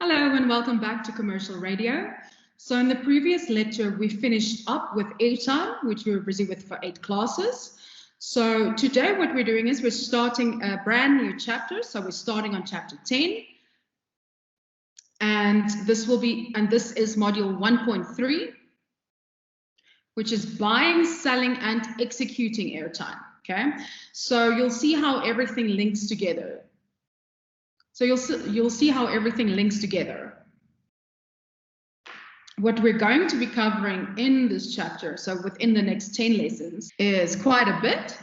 Hello and welcome back to Commercial Radio. So in the previous lecture, we finished up with airtime, which we were busy with for 8 classes. So today what we're doing is we're starting a brand new chapter. So we're starting on chapter 10. And this is module 1.3, which is buying, selling, and executing airtime. Okay, so you'll see how everything links together. So you'll see how everything links together. What we're going to be covering in this chapter, so within the next 10 lessons, is quite a bit.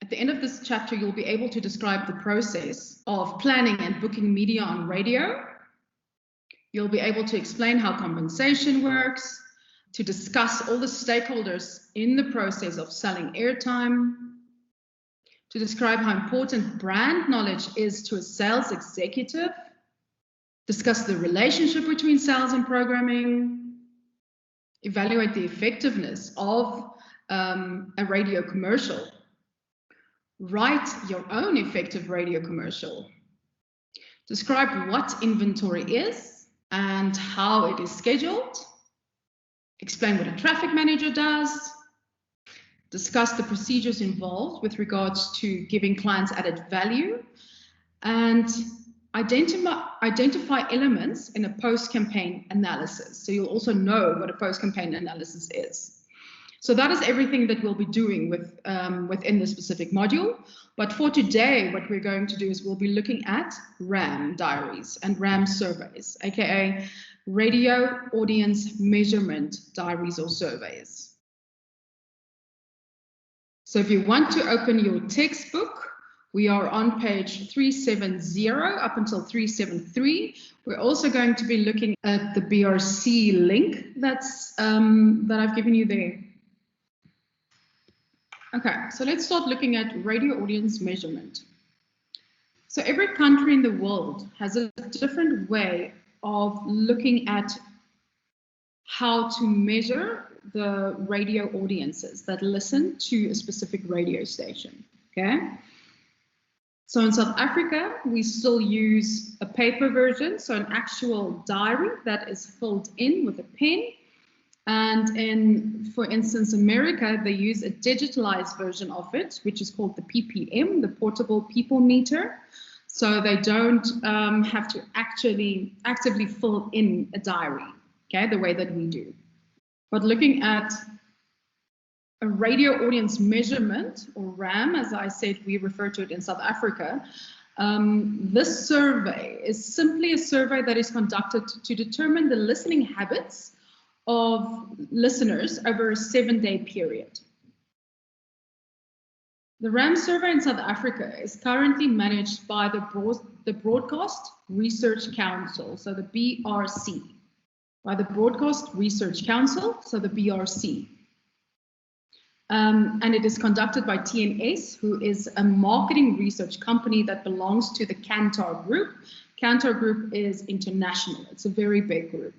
At the end of this chapter, you'll be able to describe the process of planning and booking media on radio. You'll be able to explain how compensation works, to discuss all the stakeholders in the process of selling airtime, to describe how important brand knowledge is to a sales executive, discuss the relationship between sales and programming, evaluate the effectiveness of a radio commercial, write your own effective radio commercial, describe what inventory is and how it is scheduled, explain what a traffic manager does, discuss the procedures involved with regards to giving clients added value, and identify elements in a post-campaign analysis. So you'll also know what a post-campaign analysis is. So that is everything that we'll be doing within this specific module. But for today, what we're going to do is we'll be looking at RAM diaries and RAM surveys, aka radio audience measurement diaries or surveys. So if you want to open your textbook, we are on page 370 up until 373. We're also going to be looking at the BRC link that I've given you there. Okay, so let's start looking at radio audience measurement. So every country in the world has a different way of looking at how to measure the radio audiences that listen to a specific radio station, okay? So in South Africa, we still use a paper version, so an actual diary that is filled in with a pen. And in, for instance, America, they use a digitalized version of it, which is called the PPM, the Portable People Meter. So they don't have to actively fill in a diary, okay, the way that we do. But looking at a radio audience measurement, or RAM, as I said, we refer to it in South Africa, this survey is simply a survey that is conducted to determine the listening habits of listeners over a 7-day period. The RAM survey in South Africa is currently managed by the Broadcast Research Council, so the BRC. By the Broadcast Research Council, so the BRC. And it is conducted by TNS, who is a marketing research company that belongs to the Kantar Group. Kantar Group is international. It's a very big group.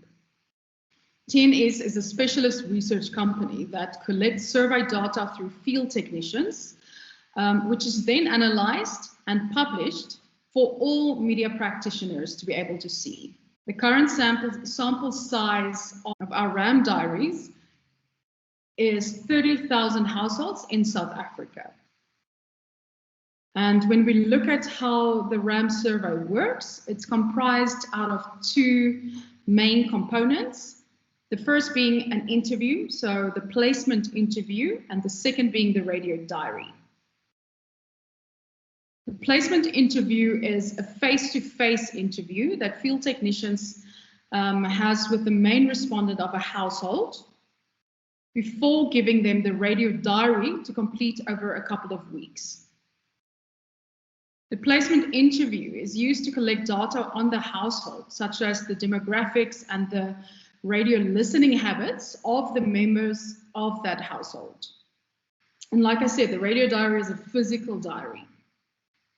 TNS is a specialist research company that collects survey data through field technicians, which is then analyzed and published for all media practitioners to be able to see. The current sample size of our RAM diaries is 30,000 households in South Africa. And when we look at how the RAM survey works, it's comprised out of 2 main components. The first being an interview, so the placement interview, and the second being the radio diary. The placement interview is a face-to-face interview that field technicians has with the main respondent of a household before giving them the radio diary to complete over a couple of weeks. The placement interview is used to collect data on the household, such as the demographics and the radio listening habits of the members of that household. And like I said, the radio diary is a physical diary.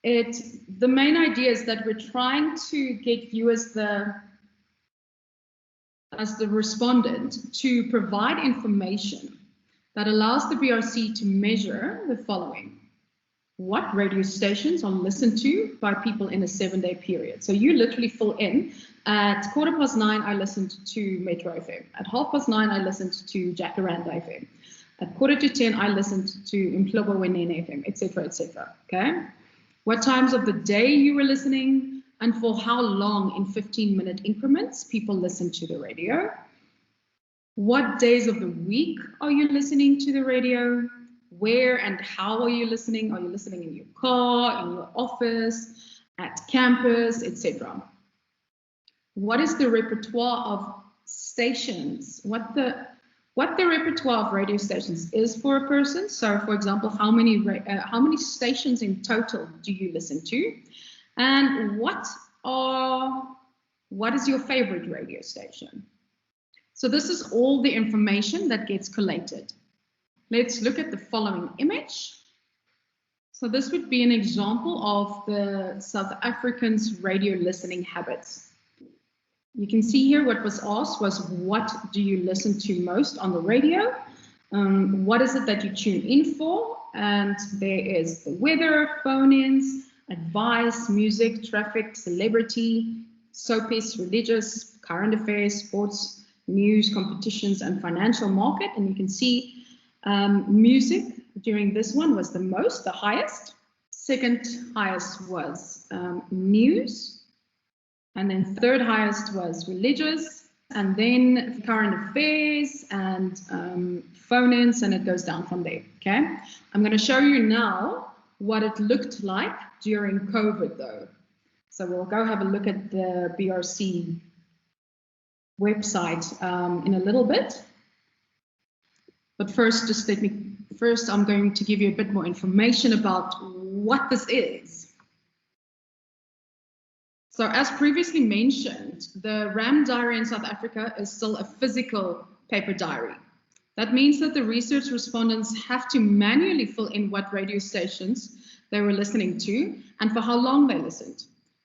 The main idea is that we're trying to get you as the respondent to provide information that allows the BRC to measure the following. what radio stations are listened to by people in a 7-day period. So you literally fill in. At 9:15, I listened to Metro FM. At 9:30, I listened to Jacaranda FM. At 9:45, I listened to Implobo Wenene FM, etc., etc. Okay. What times of the day you were listening, and for how long in 15-minute increments people listen to the radio. What days of the week are you listening to the radio? Where and how are you listening? Are you listening in your car, in your office, at campus, etc.? What is the repertoire of stations? What the repertoire of radio stations is for a person? So, for example, how many stations in total do you listen to? And what is your favorite radio station? So this is all the information that gets collated. Let's look at the following image. So this would be an example of the South Africans' radio listening habits. You can see here what was asked was, what do you listen to most on the radio? What is it that you tune in for? And there is the weather, phone-ins, advice, music, traffic, celebrity, soapies, religious, current affairs, sports, news, competitions, and financial market. And you can see music during this one was the highest. Second highest was news. And then third highest was religious. And then current affairs and phone-ins, and it goes down from there. Okay. I'm going to show you now what it looked like during COVID, though. So we'll go have a look at the BRC website in a little bit. But first, I'm going to give you a bit more information about what this is. So as previously mentioned, the RAM diary in South Africa is still a physical paper diary. That means that the research respondents have to manually fill in what radio stations they were listening to and for how long they listened.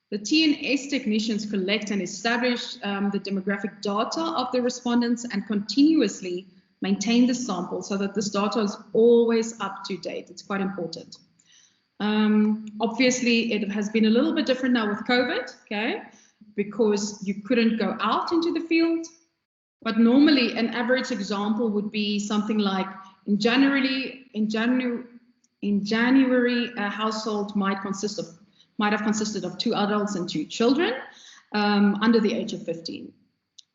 The TNS technicians collect and establish the demographic data of the respondents and continuously maintain the sample so that this data is always up to date. It's quite important. Obviously, it has been a little bit different now with COVID, okay, because you couldn't go out into the field. But normally, an average example would be something like in January, a household might have consisted of 2 adults and 2 children under the age of 15.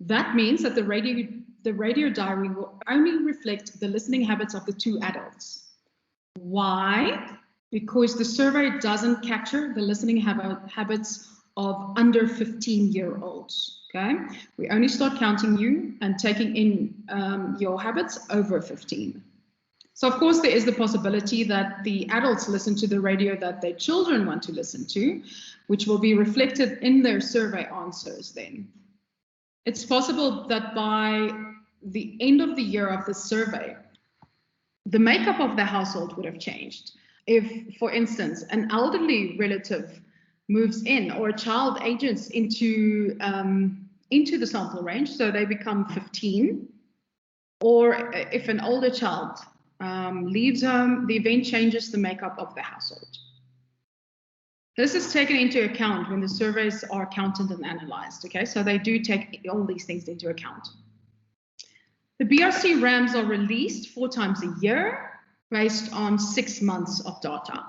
That means that the radio diary will only reflect the listening habits of the 2 adults. Why? Because the survey doesn't capture the listening habits of under 15-year-olds. Okay, we only start counting you and taking in your habits over 15. So, of course, there is the possibility that the adults listen to the radio that their children want to listen to, which will be reflected in their survey answers then. It's possible that by the end of the year of the survey, the makeup of the household would have changed. If, for instance, an elderly relative moves in or a child ages into the sample range, so they become 15, or if an older child leaves home, the event changes the makeup of the household. This is taken into account when the surveys are counted and analyzed, okay? So they do take all these things into account. The BRC RAMs are released 4 times a year based on 6 months of data.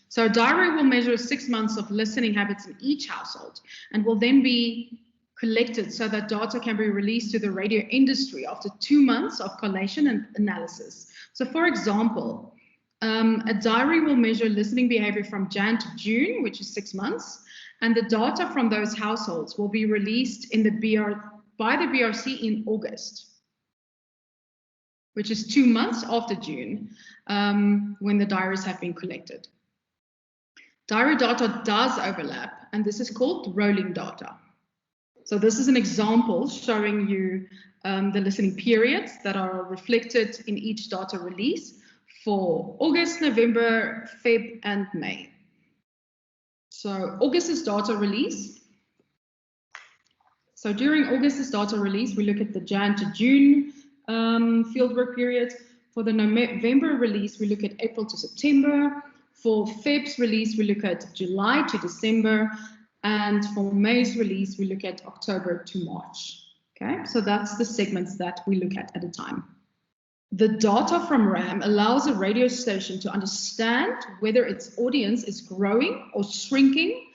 So a diary will measure 6 months of listening habits in each household and will then be collected so that data can be released to the radio industry after 2 months of collation and analysis. So for example, a diary will measure listening behavior from Jan to June, which is 6 months, and the data from those households will be released by the BRC in August, which is 2 months after June, when the diaries have been collected. Diary data does overlap, and this is called rolling data. So this is an example showing you the listening periods that are reflected in each data release for August, November, Feb, and May. So August's data release. So during August's data release, we look at the Jan to June fieldwork period. For the November release, we look at April to September. For Feb's release, we look at July to December. And for May's release, we look at October to March. Okay, so that's the segments that we look at a time. The data from RAM allows a radio station to understand whether its audience is growing or shrinking,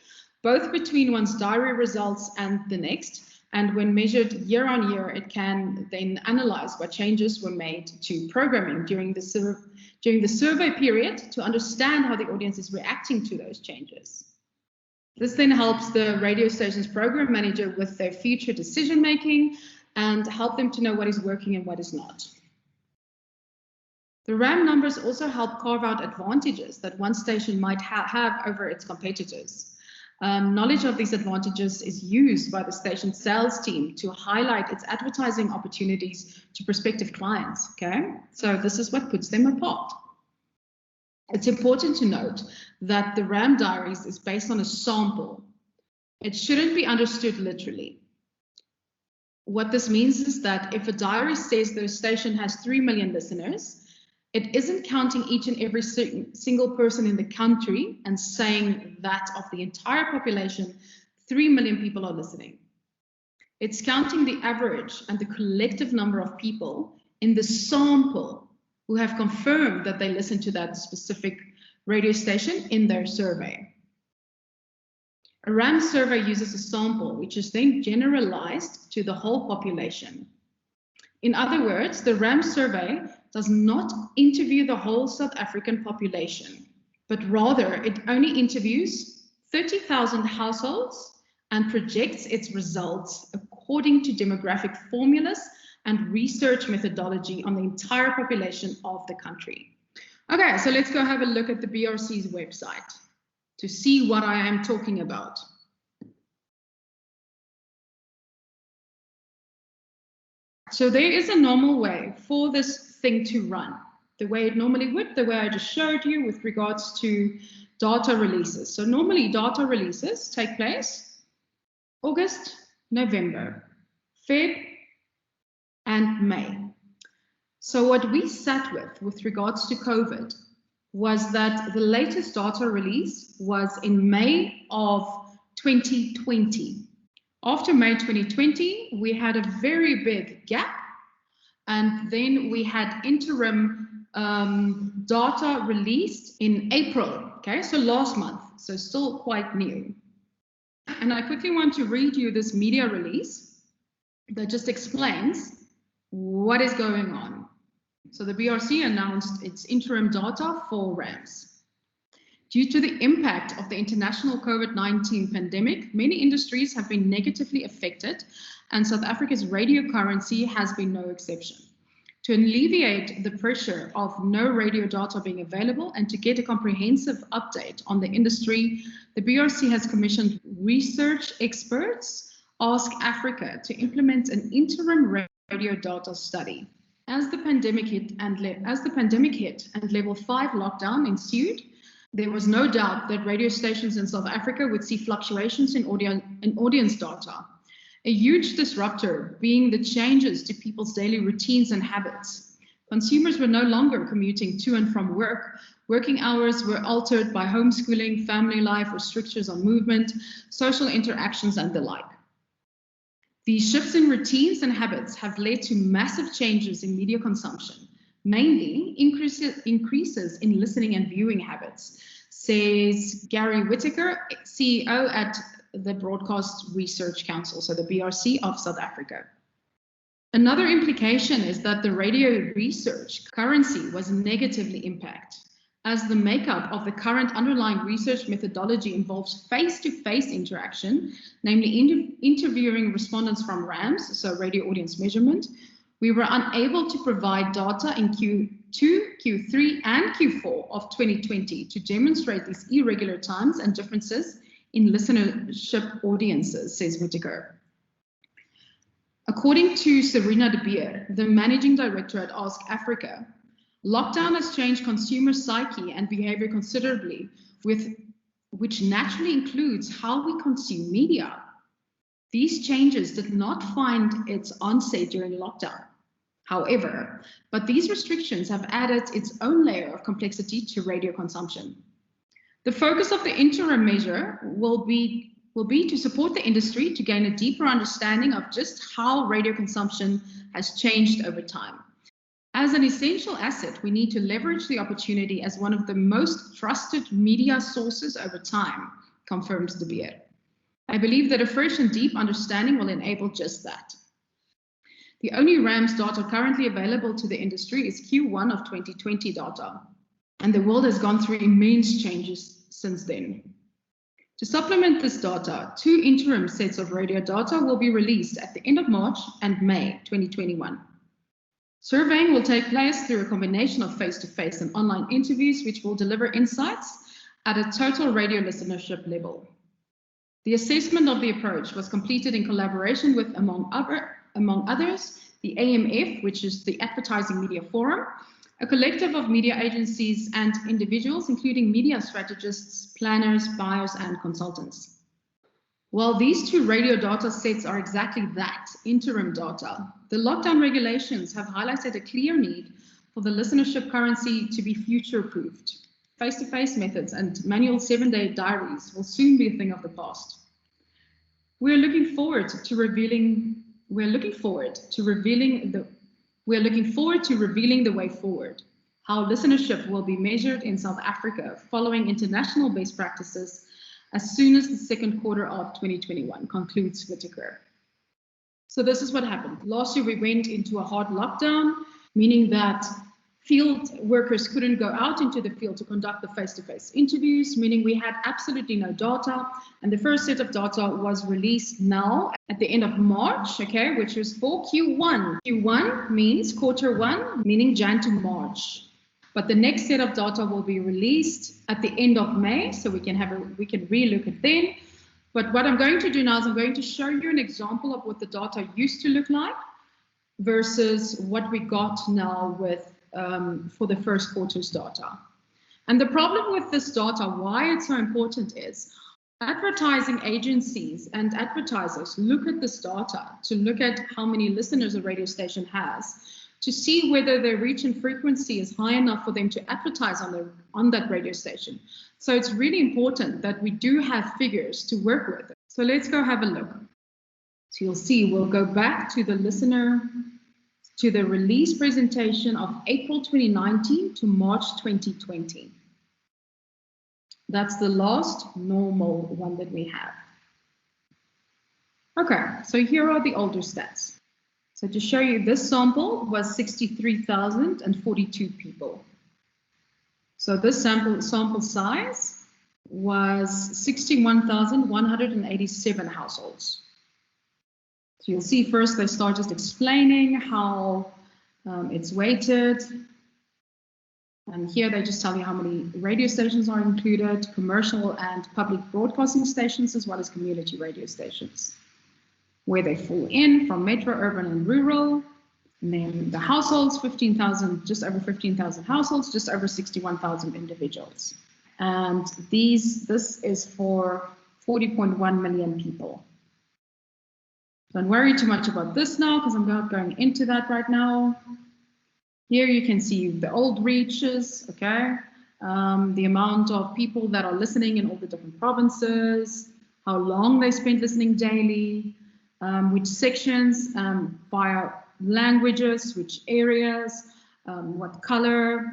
both between one's diary results and the next. And when measured year on year, it can then analyze what changes were made to programming during the survey period to understand how the audience is reacting to those changes. This then helps the radio station's program manager with their future decision making and help them to know what is working and what is not. The RAM numbers also help carve out advantages that one station might have over its competitors. Knowledge of these advantages is used by the station's sales team to highlight its advertising opportunities to prospective clients. Okay, so this is what puts them apart. It's important to note that the RAM diaries is based on a sample. It shouldn't be understood literally. What this means is that if a diary says the station has 3 million listeners, it isn't counting each and every single person in the country and saying that of the entire population, 3 million people are listening. It's counting the average and the collective number of people in the sample who have confirmed that they listen to that specific radio station in their survey. A RAM survey uses a sample, which is then generalized to the whole population. In other words, the RAM survey does not interview the whole South African population, but rather it only interviews 30,000 households and projects its results according to demographic formulas and research methodology on the entire population of the country. Okay, so let's go have a look at the BRC's website to see what I am talking about. So there is a normal way for this thing to run, the way it normally would, the way I just showed you with regards to data releases. So normally data releases take place August, November, Feb, and May. So what we sat with regards to COVID was that the latest data release was in May of 2020. After May 2020, we had a very big gap, and then we had interim data released in April, okay, so last month, so still quite new. And I quickly want to read you this media release that just explains what is going on. So the BRC announced its interim data for RAMS. Due to the impact of the international COVID-19 pandemic, many industries have been negatively affected, and South Africa's radio currency has been no exception. To alleviate the pressure of no radio data being available and to get a comprehensive update on the industry, the BRC has commissioned research experts Ask Africa to implement an interim radio data study. As the pandemic hit and level 5 lockdown ensued, there was no doubt that radio stations in South Africa would see fluctuations in audience data. A huge disruptor being the changes to people's daily routines and habits. Consumers were no longer commuting to and from work. Working hours were altered by homeschooling, family life, restrictions on movement, social interactions, and the like. These shifts in routines and habits have led to massive changes in media consumption, mainly increases in listening and viewing habits, says Gary Whittaker, CEO at the Broadcast Research Council, so the BRC of South Africa. Another implication is that the radio research currency was negatively impacted, as the makeup of the current underlying research methodology involves face-to-face interaction, namely interviewing respondents from RAMS, so radio audience measurement. We were unable to provide data in Q2, Q3, and Q4 of 2020 to demonstrate these irregular times and differences in listenership audiences, says Whittaker. According to Serena de Beer, the managing director at Ask Africa, lockdown has changed consumer psyche and behavior considerably, which naturally includes how we consume media. These changes did not find its onset during lockdown. However, but these restrictions have added its own layer of complexity to radio consumption. The focus of the interim measure will be to support the industry to gain a deeper understanding of just how radio consumption has changed over time. As an essential asset, we need to leverage the opportunity as one of the most trusted media sources over time, confirms De Beer. I believe that a fresh and deep understanding will enable just that. The only RAMS data currently available to the industry is Q1 of 2020 data, and the world has gone through immense changes since then. To supplement this data, 2 interim sets of radio data will be released at the end of March and May 2021. Surveying will take place through a combination of face-to-face and online interviews, which will deliver insights at a total radio listenership level. The assessment of the approach was completed in collaboration with, among others, the AMF, which is the Advertising Media Forum, a collective of media agencies and individuals, including media strategists, planners, buyers, and consultants. While these 2 radio data sets are exactly that, interim data, the lockdown regulations have highlighted a clear need for the listenership currency to be future-proofed. Face-to-face methods and manual 7-day diaries will soon be a thing of the past. We're looking forward to revealing the way forward, how listenership will be measured in South Africa following international best practices as soon as the second quarter of 2021, concludes Whitaker. So this is what happened. Last year, we went into a hard lockdown, meaning that field workers couldn't go out into the field to conduct the face-to-face interviews, meaning we had absolutely no data. And the first set of data was released now at the end of March, okay, which was for Q1. Q1 means quarter 1, meaning Jan to March. But the next set of data will be released at the end of May, so we can relook at then. But what I'm going to do now is I'm going to show you an example of what the data used to look like versus what we got now with for the first quarter's data. And the problem with this data, why it's so important, is advertising agencies and advertisers look at this data to look at how many listeners a radio station has, to see whether their reach and frequency is high enough for them to advertise on that radio station. So it's really important that we do have figures to work with. So let's go have a look. So you'll see, we'll go back to the release presentation of April 2019 to March 2020. That's the last normal one that we have. Okay, so here are the older stats. So to show you, this sample was 63,042 people. So this sample size was 61,187 households. So you'll see first they start just explaining how it's weighted. And here they just tell you how many radio stations are included, commercial and public broadcasting stations, as well as community radio stations, where they fall in from metro, urban, and rural. And then the households, 15,000, just over 15,000 households, just over 61,000 individuals. And this is for 40.1 million people. Don't worry too much about this now, because I'm not going into that right now. Here you can see the old reaches, okay? The amount of people that are listening in all the different provinces, how long they spend listening daily, which sections, via languages, which areas, what color.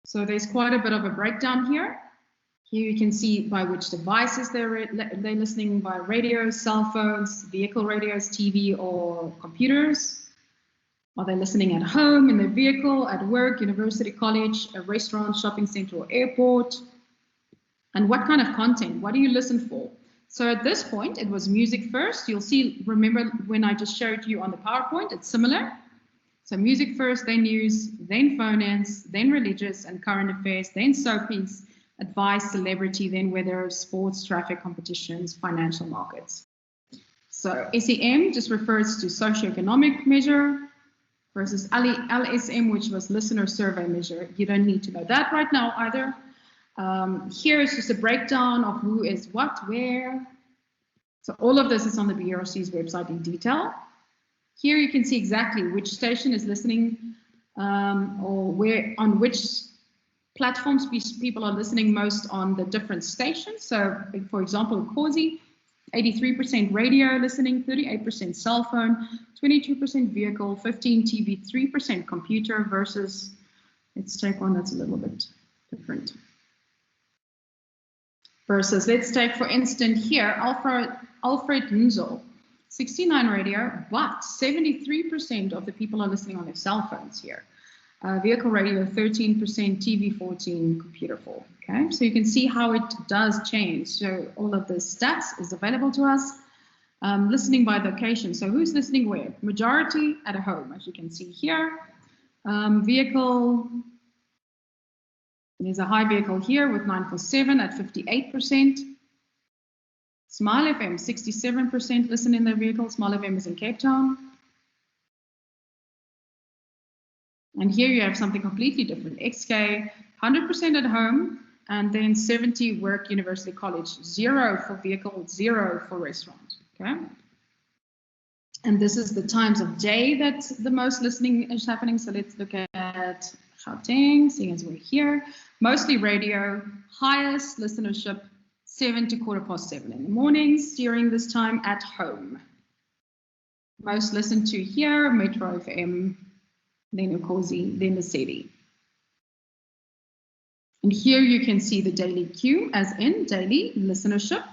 So there's quite a bit of a breakdown here. Here you can see by which devices they're listening, by radios, cell phones, vehicle radios, TV, or computers. Are they listening at home, in their vehicle, at work, university, college, a restaurant, shopping center, or airport? And what kind of content? What do you listen for? So at this point, it was music first. You'll see, remember when I just showed you on the PowerPoint, it's similar. So music first, then news, then phone-ins, then religious and current affairs, then soapies, advice, celebrity, then weather, sports, traffic, competitions, financial markets. So SEM just refers to socioeconomic measure versus LSM, which was listener survey measure. You don't need to know that right now either. Here is just a breakdown of who is what, where. So all of this is on the BRC's website in detail. Here you can see exactly which station is listening or where on which platforms people are listening most on the different stations. So, for example, Khosi, 83% radio listening, 38% cell phone, 22% vehicle, 15 TV, 3% computer versus, let's take one that's a little bit different. Versus, let's take, for instance, here, Alfred Nzo, 69 radio, but 73% of the people are listening on their cell phones here. Vehicle radio 13%, TV 14%, computer 4%. Okay, so you can see how it does change. So all of the stats is available to us. Listening by location. So who's listening where? Majority at home, as you can see here. Vehicle, there's a high vehicle here with 947 at 58%. Smile FM, 67% listen in their vehicle. Smile FM is in Cape Town. And here you have something completely different. XK, 100% at home, and then 70 work, university, college, 0 for vehicle, 0 for restaurant. Okay. And this is the times of day that the most listening is happening. So let's look at Gauteng, seeing as we're here. Mostly radio, highest listenership, 7 to 7:15 in the mornings during this time at home. Most listened to here, Metro FM, then Ukhozi, then the city. And here you can see the daily queue, as in daily listenership.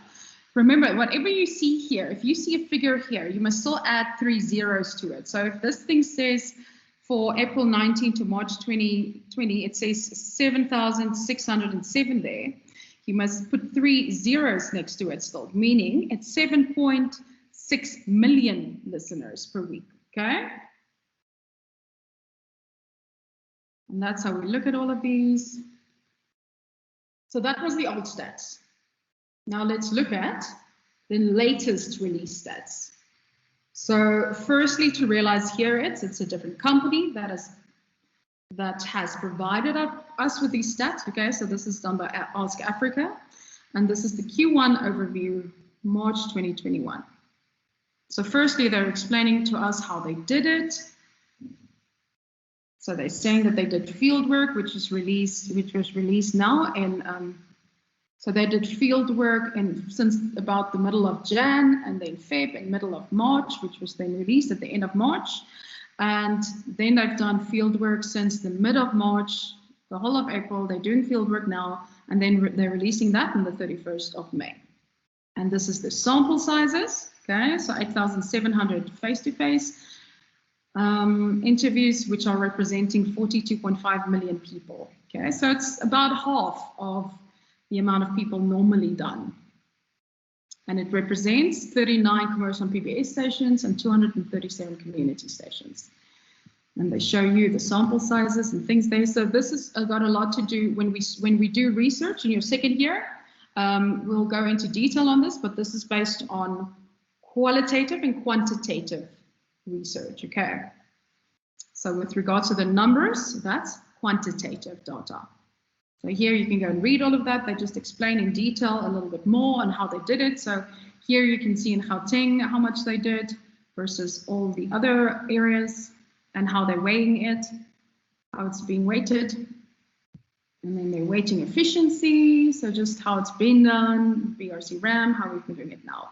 Remember, whatever you see here, if you see a figure here, you must still add 3 zeros to it. So if this thing says for April 19 to March 2020, it says 7,607 there. You must put 3 zeros next to it still, meaning it's 7.6 million listeners per week, okay? And that's how we look at all of these. So that was the old stats. Now let's look at the latest release stats. So firstly, to realize here it's a different company that has provided us with these stats. Okay, so this is done by Ask Africa, and this is the Q1 overview, March 2021. So firstly, they're explaining to us how they did it. So they're saying that they did field work, which was released now, and so they did field work since about the middle of Jan, and then Feb and middle of March, which was then released at the end of March. And then they've done field work since the mid of March, the whole of April. They're doing field work now, and then they're releasing that on the 31st of May. And this is the sample sizes. Okay, so 8,700 face-to-face interviews, which are representing 42.5 million people. Okay, so it's about half of the amount of people normally done. And it represents 39 commercial and PBS stations and 237 community stations. And they show you the sample sizes and things there. So this has got a lot to do when we do research in your second year. We'll go into detail on this, but this is based on qualitative and quantitative research, okay? So with regards to the numbers, that's quantitative data. So here you can go and read all of that. They just explain in detail a little bit more on how they did it. So here you can see in Gauteng how much they did versus all the other areas and how they're weighing it, how it's being weighted. And then they're weighting efficiency. So just how it's been done, BRC RAM, how we've been doing it now.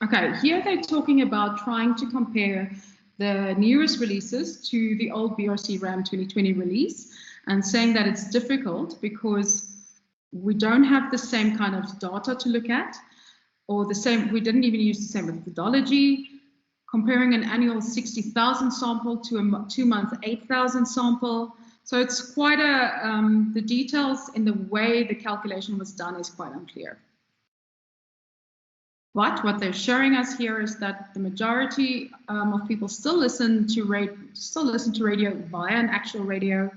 Okay, here they're talking about trying to compare the newest releases to the old BRC RAM 2020 release, and saying that it's difficult because we don't have the same kind of data to look at, or the same, we didn't even use the same methodology, comparing an annual 60,000 sample to a 2-month 8,000 sample. So it's quite the details in the way the calculation was done is quite unclear. But what they're showing us here is that the majority of people still listen to radio via an actual radio.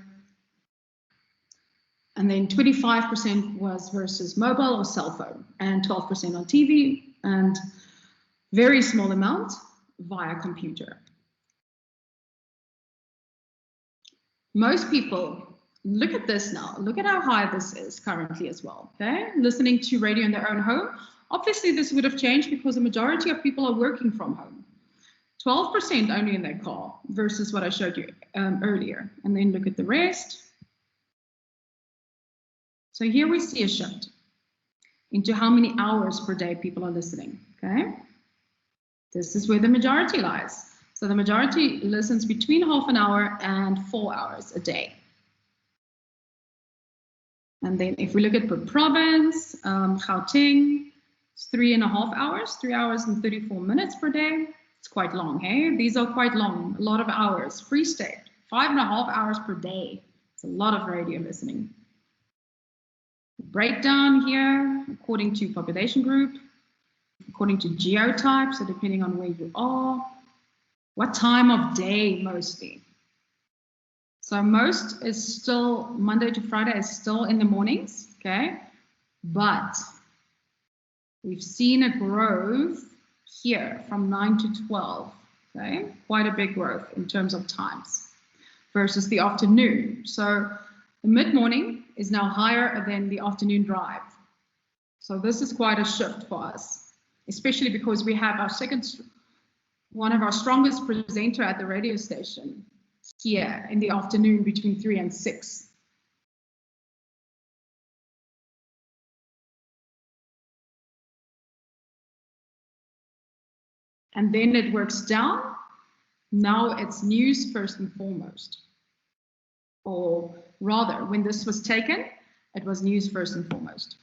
And then 25% was versus mobile or cell phone, and 12% on TV, and very small amount via computer. Most people, look at this now, look at how high this is currently as well, okay? Listening to radio in their own home. Obviously, this would have changed because the majority of people are working from home. 12% only in their car versus what I showed you earlier. And then look at the rest. So here we see a shift into how many hours per day people are listening, okay? This is where the majority lies. So the majority listens between half an hour and 4 hours a day. And then if we look at per province, Gauteng, it's 3.5 hours, 3 hours and 34 minutes per day. It's quite long, hey? These are quite long, a lot of hours. Free State, 5.5 hours per day. It's a lot of radio listening. Breakdown here, according to population group, according to geotype, so depending on where you are, what time of day mostly. So most is still, Monday to Friday is still in the mornings, okay? But we've seen a growth here from 9 to 12, okay? Quite a big growth in terms of times versus the afternoon. So the mid-morning is now higher than the afternoon drive. So this is quite a shift for us, especially because we have our one of our strongest presenter at the radio station here in the afternoon between 3 and 6. And then it works down. Now it's news first and foremost. Or rather, when this was taken, it was news first and foremost.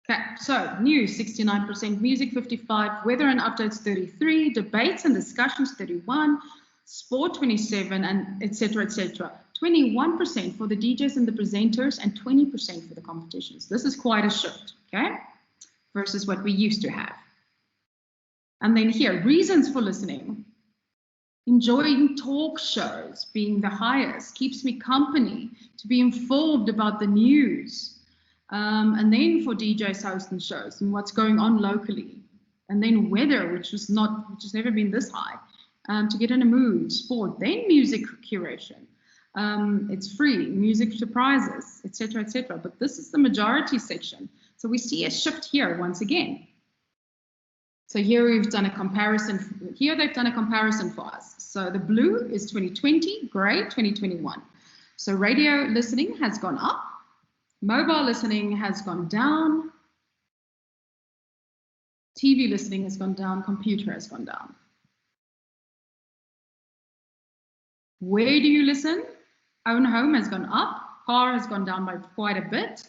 Okay, so news 69%, music 55%, weather and updates 33%, debates and discussions 31%, sport 27%, and etc. etc. 21% for the DJs and the presenters, and 20% for the competitions. This is quite a shift, okay, versus what we used to have. And then here, reasons for listening. Enjoying talk shows being the highest, keeps me company, to be informed about the news. And then for DJs hosting shows and what's going on locally. And then weather, which has never been this high, to get in a mood, sport, then music curation. It's free, music surprises, etc., etc. But this is the majority section. So we see a shift here once again. So here we've done a comparison. Here they've done a comparison for us. So the blue is 2020, gray 2021. So radio listening has gone up, mobile listening has gone down, TV listening has gone down, computer has gone down. Where do you listen? Own home has gone up, car has gone down by quite a bit.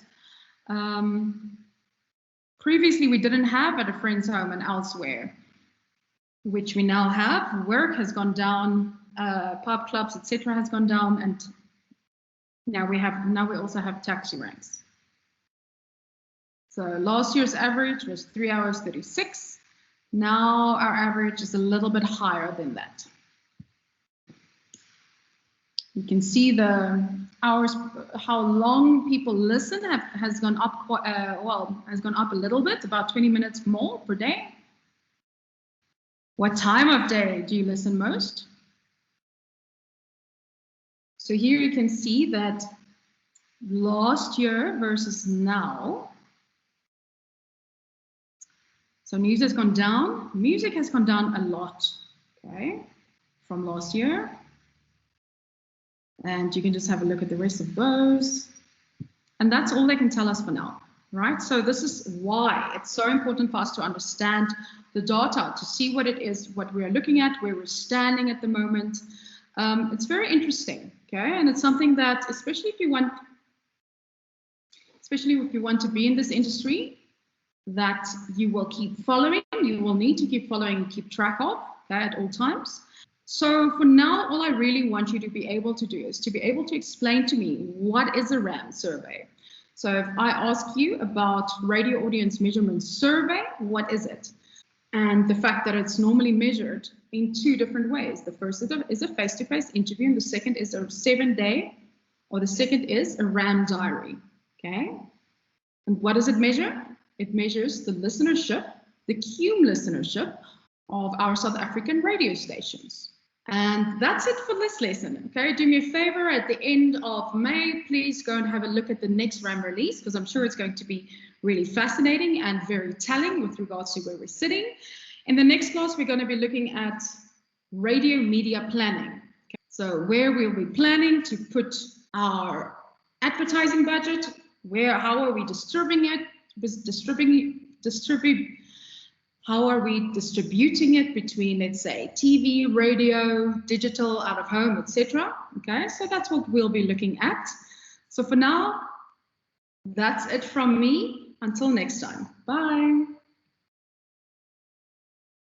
Previously, we didn't have at a friend's home and elsewhere, which we now have. Work has gone down, pub clubs, etc. has gone down, and now we also have taxi ranks. So last year's average was 3 hours 36. Now our average is a little bit higher than that. You can see the hours, how long people listen has gone up, has gone up a little bit, about 20 minutes more per day. What time of day do you listen most? So here you can see that last year versus now. So news has gone down, music has gone down a lot, okay, from last year. And you can just have a look at the rest of those. And that's all they can tell us for now, right? So this is why it's so important for us to understand the data, to see what it is, what we're looking at, where we're standing at the moment. It's very interesting, okay? And it's something that, especially if you want to be in this industry, that you will keep following, you will need to keep following and keep track of, okay, at all times. So for now, all I really want you to be able to do is to be able to explain to me, what is a RAM survey? So if I ask you about radio audience measurement survey, what is it? And the fact that it's normally measured in 2 different ways. The first is a face-to-face interview, and the second is a 7-day, or the second is a RAM diary, okay? And what does it measure? It measures the listenership, the CUME listenership of our South African radio stations. And that's it for this lesson, okay? Do me a favor, at the end of May, please go and have a look at the next RAM release, because I'm sure it's going to be really fascinating and very telling with regards to where we're sitting. In the next class, we're going to be looking at radio media planning. Okay? So where we'll be planning to put our advertising budget, how are we distributing it, how are we distributing it between, let's say, TV, radio, digital, out of home, etc. Okay, so that's what we'll be looking at. So for now, that's it from me. Until next time. Bye.